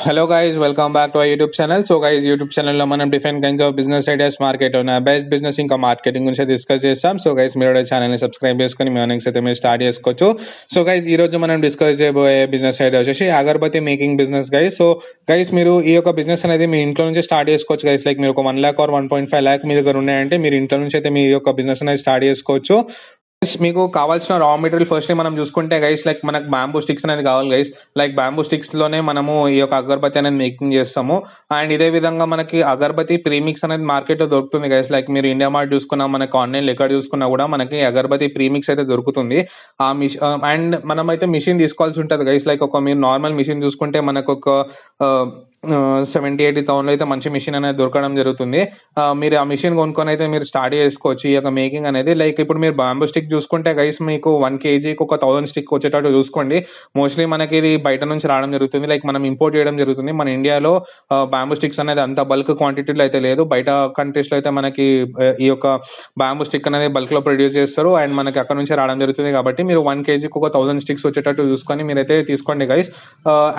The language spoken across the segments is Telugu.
Hello guys, welcome back to our YouTube channel. So guys, YouTube channel లో మనం different kinds of business ideas market ఉన్న బెస్ట్ బిజినెస్ ఇంకా మార్కెటింగ్ గురించి డిస్కస్ చేస్తాం. సో గైస్ మీరు ఛానల్ ని సబ్స్క్రైబ్ చేసుకొని మీ ఎర్నింగ్స్ అయితే మీరు స్టార్ట్ చేసుకోవచ్చు. సో గైస్ ఈ రోజు మనం డిస్కస్ చేయబోయే బిజినెస్ ఐడియా వచ్చేసి agarbatti making business guys. So guys మీరు ఈ యొక్క బిజినెస్ అనేది మీ ఇంట్లో నుంచి స్టార్ట్ చేసుకోవచ్చు గైస్. లైక్ మీరు ఒక 1 lakh ఆర్ 1.5 lakh మీ దగ్గర ఉన్నాయంటే మీరు ఇంట్లో నుంచి అయితే మీ యొక్క బిజినెస్ అనేది స్టార్ట్ చేసుకోవచ్చు. మీకు కావాల్సిన రా మెటీరియల్ ఫస్ట్ మనం చూసుకుంటే గైస్, లైక్ మనకు బ్యాంబూ స్టిక్స్ అనేది కావాలి గైస్. లైక్ బ్యాంబూ స్టిక్స్ లోనే మనము ఈ యొక్క అగరబత్తి అనేది మేకింగ్ చేస్తాము. అండ్ ఇదే విధంగా మనకి అగరబత్తి ప్రీమిక్స్ అనేది మార్కెట్ లో దొరుకుతుంది గైస్. లైక్ మీరు ఇండియా మార్ట్ చూసుకున్నా, మనకి ఆన్లైన్ లో ఎక్కడ చూసుకున్నా కూడా మనకి అగరబత్తి ప్రీమిక్స్ అయితే దొరుకుతుంది. ఆ మిషన్ అండ్ మనం అయితే మిషన్ తీసుకోవాల్సి ఉంటుంది గైస్. లైక్ ఒక మీరు నార్మల్ మిషన్ చూసుకుంటే మనకు ఒక 70-80,000 అయితే మంచి మిషన్ అనేది దొరకడం జరుగుతుంది. మీరు ఆ మిషన్ కొనుక్కొని అయితే మీరు స్టార్ట్ చేసుకోవచ్చు ఈ యొక్క మేకింగ్ అనేది. లైక్ ఇప్పుడు మీరు బాంబూ స్టిక్ చూసుకుంటే గైస్ మీకు 1 kgకి ఒక 1000 స్టిక్ వచ్చేటట్టు చూసుకోండి. మోస్ట్లీ మనకి ఇది బయట నుంచి రావడం జరుగుతుంది. లైక్ మనం ఇంపోర్ట్ చేయడం జరుగుతుంది. మన ఇండియాలో బాంబూ స్టిక్స్ అనేది అంత బల్క్ క్వాంటిటీలో అయితే లేదు. బయట కంట్రీస్ లో అయితే మనకి ఈ యొక్క బాంబూ స్టిక్ అనేది బల్క్ లో ప్రొడ్యూస్ చేస్తారు అండ్ మనకి అక్కడ నుంచి రావడం జరుగుతుంది. కాబట్టి మీరు 1 kgకి ఒక 1000 స్టిక్స్ వచ్చేటట్టు చూసుకొని మీరైతే తీసుకోండి గైస్.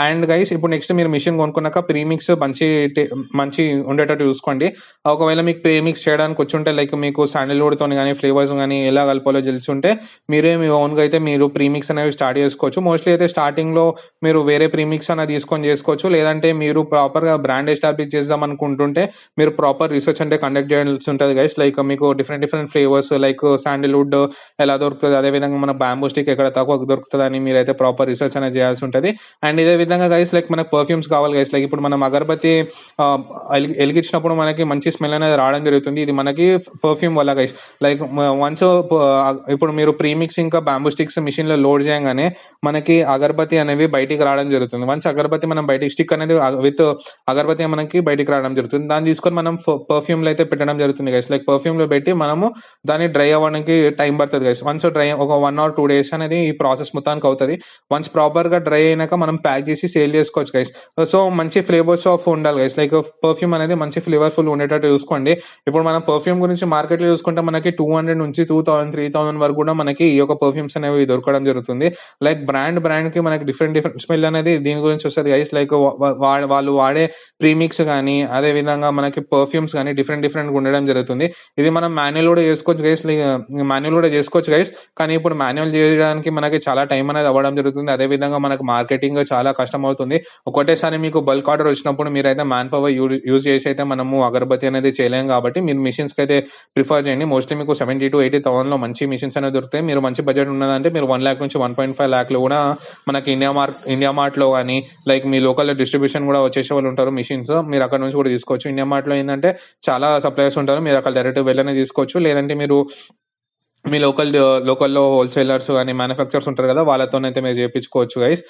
అండ్ గైస్ ఇప్పుడు నెక్స్ట్ మీరు మిషన్ కొనుక్కున్నాక ప్రీమిక్స్ మంచి ఉండేటట్టు చూసుకోండి. ఒకవేళ మీకు ప్రీమిక్స్ చేయడానికి వచ్చి ఉంటే, లైక్ మీకు శాండిల్వుడ్ తోని కానీ ఫ్లేవర్స్ కానీ ఎలా కలపాలో తెలిసి ఉంటే మీరే మీ ఓన్ గా అయితే మీరు ప్రీమిక్స్ అనేవి స్టార్ట్ చేసుకోవచ్చు. మోస్ట్లీ అయితే స్టార్టింగ్ లో మీరు వేరే ప్రీమిక్స్ అనేది తీసుకొని చేసుకోవచ్చు. లేదంటే మీరు ప్రాపర్ గా బ్రాండ్ ఎస్టాబ్లిష్ చేద్దాం అనుకుంటుంటే మీరు ప్రాపర్ రీసెర్చ్ అంటే కండక్ట్ చేయాల్సి ఉంటుంది గైస్. లైక్ మీకు డిఫరెంట్ ఫ్లేవర్స్ లైక్ శాండిల్వుడ్ ఎలా దొరుకుతుంది, అదే విధంగా మన బ్యాంబూ స్టిక్ ఎక్కడ తక్కువ దొరుకుతుంది అని మీరైతే ప్రాపర్ రీసెర్చ్ అనేది చేయాల్సి ఉంటుంది. అండ్ ఇదే విధంగా గైస్, లైక్ మనకు పర్ఫ్యూమ్స్ కావాలి గైస్. లైక్ ఇప్పుడు మనం అగరబత్తి వెలిగించినప్పుడు మనకి మంచి స్మెల్ అనేది రావడం జరుగుతుంది. ఇది మనకి పర్ఫ్యూమ్ వల్ల గైస్. లైక్ వన్స్ ఇప్పుడు మీరు ప్రీమిక్స్ ఇంకా బ్యాంబూ స్టిక్స్ మిషన్ లో లోడ్ చేయగానే మనకి అగరబత్తి అనేవి బయటికి రావడం జరుగుతుంది. వన్స్ అగరబత్తి మనం బయటికి స్టిక్ అనేది విత్ అగరబత్తి మనకి బయటికి రావడం జరుగుతుంది. దాన్ని తీసుకొని మనం పర్ఫ్యూమ్ లో అయితే పెట్టడం జరుగుతుంది గైస్. లైక్ పర్ఫ్యూమ్ లో పెట్టి మనము దాన్ని డ్రై అవ్వడానికి టైం పడుతుంది గైస్. వన్స్ డ్రై ఒక 1 or 2 days అనేది ఈ ప్రాసెస్ మొత్తానికి అవుతుంది. వన్స్ ప్రాపర్ గా డ్రై అయినాక మనం ప్యాక్ చేసి సేల్ చేసుకోవచ్చు గైస్. సో మంచి ఫ్లేవర్స్ ఆఫ్ ఉండాలి గైస్. లైక్ పర్ఫ్యూమ్ అనేది మంచి ఫ్లేవర్ఫుల్ ఉండేటట్టు చూసుకోండి. ఇప్పుడు మనం పర్ఫ్యూమ్ గురించి మార్కెట్ లో చూసుకుంటే మనకి 200 నుంచి 2000, 3000 వరకు కూడా మనకి ఈ యొక్క పర్ఫ్యూమ్స్ అనేవి దొరకడం జరుగుతుంది. లైక్ బ్రాండ్ కి మనకి డిఫరెంట్ స్మెల్ అనేది దీని గురించి వస్తుంది గైస్. లైక్ వాళ్ళు వాడే ప్రీమిక్స్ కానీ అదే విధంగా మనకి పర్ఫ్యూమ్స్ కానీ డిఫరెంట్ ఉండడం జరుగుతుంది. ఇది మనం మాన్యువల్ కూడా చేసుకోవచ్చు గైస్. కానీ ఇప్పుడు మాన్యువల్ చేయడానికి మనకి చాలా టైం అనేది అవ్వడం జరుగుతుంది. అదే విధంగా మనకి మార్కెటింగ్ చాలా కష్టం అవుతుంది. ఒకటేసారి మీకు బల్క్ ఆర్డర్ వచ్చినప్పుడు మీరైతే మ్యాన్ పవర్ యూజ్ చేసి అయితే మనము అగరబత్తి అనేది చేయలేం. కాబట్టి మీరు మిషన్స్ కి అయితే ప్రిఫర్ చేయండి. మోస్ట్లీ మీకు 70-80,000 లో మంచి మిషన్స్ అనేది దొరుకుతాయి. మీరు మంచి బడ్జెట్ ఉన్నదంటే మీరు 1 lakh నుంచి 1.5 lakh లో కూడా మనకి ఇండియా మార్ట్ లో కానీ లైక్ మీ లోకల్ డిస్ట్రిబ్యూషన్ కూడా వచ్చేసే వాళ్ళు ఉంటారు మిషన్స్, మీరు అక్కడ నుంచి కూడా తీసుకోవచ్చు. ఇండియా మార్ట్ లో ఏంటంటే చాలా సప్లయర్స్ ఉంటారు, మీరు అక్కడ డైరెక్ట్ వెళ్ళనే తీసుకోవచ్చు. లేదంటే మీరు మీ లోకల్లో హోల్సేలర్స్ కానీ మ్యానుఫ్యాక్చర్స్ ఉంటారు కదా, వాళ్ళతోనైతే మీరు చేయించుకోవచ్చు గైస్.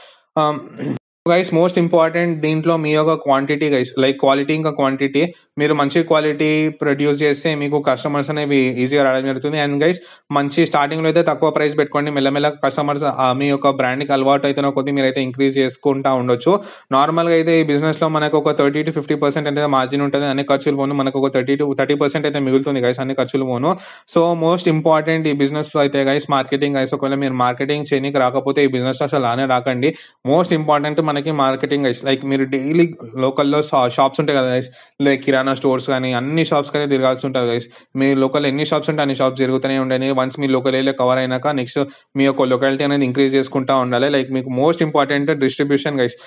గైస్ మోస్ట్ ఇంపార్టెంట్ దీంట్లో మీ యొక్క క్వాంటిటీ గైస్. లైక్ క్వాలిటీ ఇంకా క్వాంటిటీ, మీరు మంచి క్వాలిటీ ప్రొడ్యూస్ చేస్తే మీకు కస్టమర్స్ అనేవి ఈజీగా రావడం జరుగుతుంది. అండ్ గైస్ మంచి స్టార్టింగ్ లో అయితే తక్కువ ప్రైస్ పెట్టుకోండి. మెల్లమెల్ల కస్టమర్స్ మీ యొక్క బ్రాండ్ కి అలవాటు అయితే కొద్ది మీరు అయితే ఇంక్రీజ్ చేసుకుంటా ఉండొచ్చు. నార్మల్ గా అయితే ఈ బిజినెస్ లో మనకు ఒక 30-50% అయితే మార్జిన్ ఉంటుంది. అన్ని ఖర్చులు పోను మనకు ఒక 30% అయితే మిగులుతుంది గైస్, అన్ని ఖర్చులు పోను. సో మోస్ట్ ఇంపార్టెంట్ ఈ బిజినెస్ లో అయితే గైస్ మార్కెటింగ్ గైస్. ఒకవేళ మీరు మార్కెటింగ్ చేయడానికి రాకపోతే ఈ బిజినెస్ అసలు రానే రాకండి. మోస్ట్ ఇంపార్టెంట్ మనకి మార్కెటింగ్ గైస్. లైక్ మీరు డైలీ లోకల్లో షాప్స్ ఉంటాయి కదా గైస్, లైక్ కిరాణా స్టోర్స్ కానీ అన్ని షాప్స్ అయితే తిరగాల్సి ఉంటుంది గైస్. మీ లోకల్ ఎన్ని షాప్స్ ఉంటే అన్ని షాప్స్ జరుగుతూనే ఉండాలి. వన్స్ మీ లోకల్ ఏరియా కవర్ అయినాక నెక్స్ట్ మీ యొక్క లొకాలిటీ అనేది ఇంక్రీజ్ చేసుకుంటా ఉండాలి. లైక్ మీకు most important distribution guys.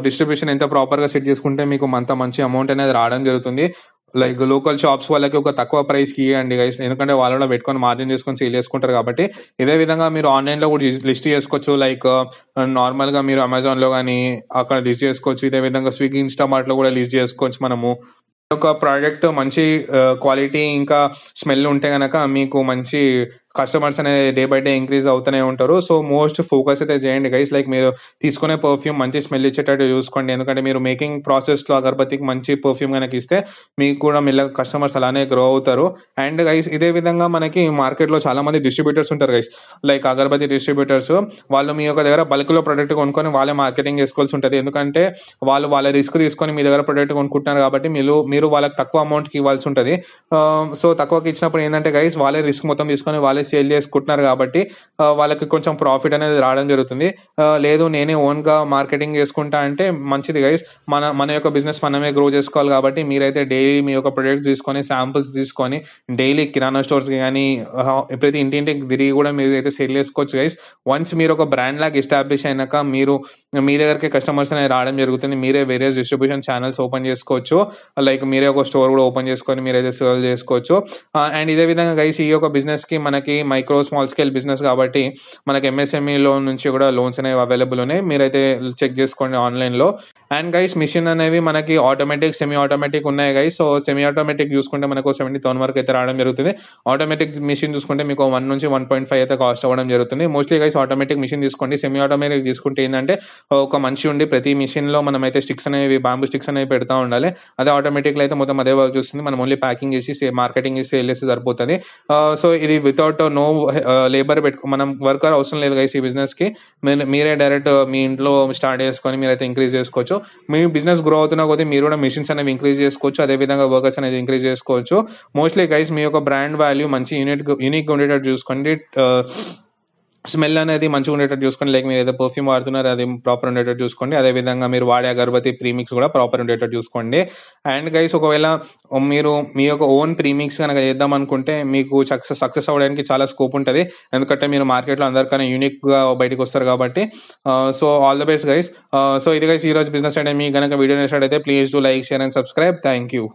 Distribution ఎంత ప్రాపర్ గా సెట్ చేసుకుంటే మీకు అంత మంచి అమౌంట్ అనేది రావడం జరుగుతుంది. లైక్ లోకల్ షాప్స్ వాళ్ళకి ఒక తక్కువ ప్రైస్ కి ఇవ్వండి గైస్, ఎందుకంటే వాళ్ళు కూడా పెట్టుకొని మార్జిన్ చేసుకొని సేల్ చేసుకుంటారు. కాబట్టి ఇదే విధంగా మీరు ఆన్లైన్ లో కూడా లిస్ట్ చేసుకోవచ్చు. లైక్ నార్మల్ గా మీరు అమెజాన్ లో కానీ అక్కడ లిస్ట్ చేసుకోవచ్చు. ఇదే విధంగా స్విగ్గీ, ఇన్స్టామార్ట్ లో కూడా లిస్ట్ చేసుకోవచ్చు. మనము ఒక ప్రోడక్ట్ మంచి క్వాలిటీ ఇంకా స్మెల్ ఉంటే గనక మీకు మంచి కస్టమర్స్ అనేది డే బై డే ఇంక్రీజ్ అవుతూనే ఉంటారు. సో మోస్ట్ ఫోకస్ అయితే చేయండి గైస్. లైక్ మీరు తీసుకునే పర్ఫ్యూమ్ మంచి స్మెల్ ఇచ్చేటట్టు చూసుకోండి. ఎందుకంటే మీరు మేకింగ్ ప్రాసెస్ లో అగరబత్తికి మంచి పర్ఫ్యూమ్ కనుక ఇస్తే మీకు కూడా మెల్లగా కస్టమర్స్ అలానే గ్రో అవుతారు. అండ్ గైస్ ఇదే విధంగా మనకి మార్కెట్ లో చాలా మంది డిస్ట్రిబ్యూటర్స్ ఉంటారు గైస్. లైక్ అగరబత్తి డిస్ట్రిబ్యూటర్స్, వాళ్ళు మీ యొక్క దగ్గర బల్క్ లో ప్రొడక్ట్ కొనుక్కొని వాళ్ళే మార్కెటింగ్ చేసుకోవాల్సి ఉంటుంది. ఎందుకంటే వాళ్ళు వాళ్ళ రిస్క్ తీసుకొని మీ దగ్గర ప్రొడక్ట్ కొనుక్కుంటున్నారు కాబట్టి మీరు వాళ్ళకి తక్కువ అమౌంట్ కి ఇవ్వాల్సి ఉంటుంది. సో తక్కువకి ఇచ్చినప్పుడు ఏంటంటే గైస్ వాళ్ళే రిస్క్ మొత్తం తీసుకొని వాళ్ళే సేల్ చేసుకుంటున్నారు కాబట్టి వాళ్ళకి కొంచెం ప్రాఫిట్ అనేది రావడం జరుగుతుంది. లేదు నేనే ఓన్‌గా మార్కెటింగ్ చేసుకుంటా అంటే మంచిది గైస్. మన యొక్క బిజినెస్ మనమే గ్రో చేసుకోవాలి కాబట్టి మీరైతే డైలీ మీ యొక్క ప్రొడక్ట్స్ తీసుకొని, శాంపిల్స్ తీసుకొని డైలీ కిరాణా స్టోర్స్‌కి గానీ ప్రతి ఇంటింటికి తిరిగి కూడా మీరైతే సేల్ చేసుకోవచ్చు గైస్. వన్స్ మీరు ఒక బ్రాండ్ లాగా ఎస్టాబ్లిష్ అయినాక మీ దగ్గరికి కస్టమర్స్ అనేది రావడం జరుగుతుంది. మీరే వేరియస్ డిస్ట్రిబ్యూషన్ ఛానెల్స్ ఓపెన్ చేసుకోవచ్చు. లైక్ మీరే ఒక స్టోర్ కూడా ఓపెన్ చేసుకొని మీరైతే సేల్ చేసుకోవచ్చు. అండ్ ఇదే విధంగా గైస్ ఈ యొక్క బిజినెస్‌కి మనకి మైక్రో, స్మాల్ స్కేల్ బిజినెస్ కాబట్టి మనకి ఎంఎస్ఎంఈ లోన్ నుంచి కూడా లోన్స్ అనేవి అవైలబుల్ ఉన్నాయి. మీరైతే చెక్ చేసుకోండి ఆన్‌లైన్‌లో. అండ్ గైస్ మిషన్ అనేవి మనకి ఆటోమేటిక్, సెమీ ఆటోమేటిక్ ఉన్నాయి గైస్. సో సెమీ ఆటోమేటిక్ చూసుకుంటే మనకు 70,000 వరకు అయితే రావడం జరుగుతుంది. ఆటోమేటిక్ మిషన్ చూసుకుంటే మీకు 1-1.5 అయితే కాస్ట్ అవ్వడం జరుగుతుంది. మోస్ట్‌లీ గైస్ ఆటోమేటిక్ మిషన్ తీసుకోండి. సెమీ ఆటోమేటిక్ తీసుకుంటే ఏందంటే ఒక మనిషి ఉండి ప్రతి మిషన్‌లో మనమైతే స్టిక్స్ అనేవి బాంబూ స్టిక్స్ అనేవి పెడతా ఉండాలి. అదే ఆటోమేటిక్‌లో అయితే మొత్తం అదే వర్క్ చూస్తుంది. మనం ఓన్లీ ప్యాకింగ్ చేసి మార్కెటింగ్ చేసి సేల్ చేస్తే సరిపోతది. సో ఇది వితౌట్ లేబర్ మనం వర్కర్ అవసరం లేదు గైస్ ఈ బిజినెస్‌కి. మీరే డైరెక్ట్ మీ ఇంట్లో స్టార్ట్ చేసుకొని మీరైతే ఇంక్రీజ్ చేసుకోవచ్చు. మీ బిజినెస్ గ్రో అవుతున్న కొద్దీ మీరు కూడా మెషిన్స్ అనేవి ఇంక్రీజ్ చేసుకోవచ్చు. అదే విధంగా వర్కర్స్ అనేది ఇంక్రీజ్ చేసుకోవచ్చు. మోస్ట్‌లీ గైస్ మీ యొక్క బ్రాండ్ వాల్యూ మంచి యూనిక్‌గా ఉండేటట్టు చూసుకోండి. స్మెల్ అనేది మంచిగా ఉండేటట్టు చూసుకోండి. లైక్ మీరు ఏదో పర్ఫ్యూమ్ వాడుతున్నారో అది ప్రాపర్ ఉండేటట్టు చూసుకోండి. అదే విధంగా మీరు వాడే అగరబత్తి ప్రీమిక్స్ కూడా ప్రాపర్ ఉండేటట్టు చూసుకోండి. అండ్ గైస్ ఒకవేళ మీరు మీ యొక్క ఓన్ ప్రీమిక్స్ గనక చేద్దాం అనుకుంటే మీకు సక్సెస్ అవ్వడానికి చాలా స్కోప్ ఉంటది. ఎందుకంటే మీరు మార్కెట్‌లో అందరికన్నా యూనిక్‌గా బయటికొస్తారు కాబట్టి. So all the best guys. So ఇది గైస్ ఈరోజు బిజినెస్ ఐడియా. మీకు గనక వీడియో నచ్చినట్టయితే please do like, share and subscribe. Thank you.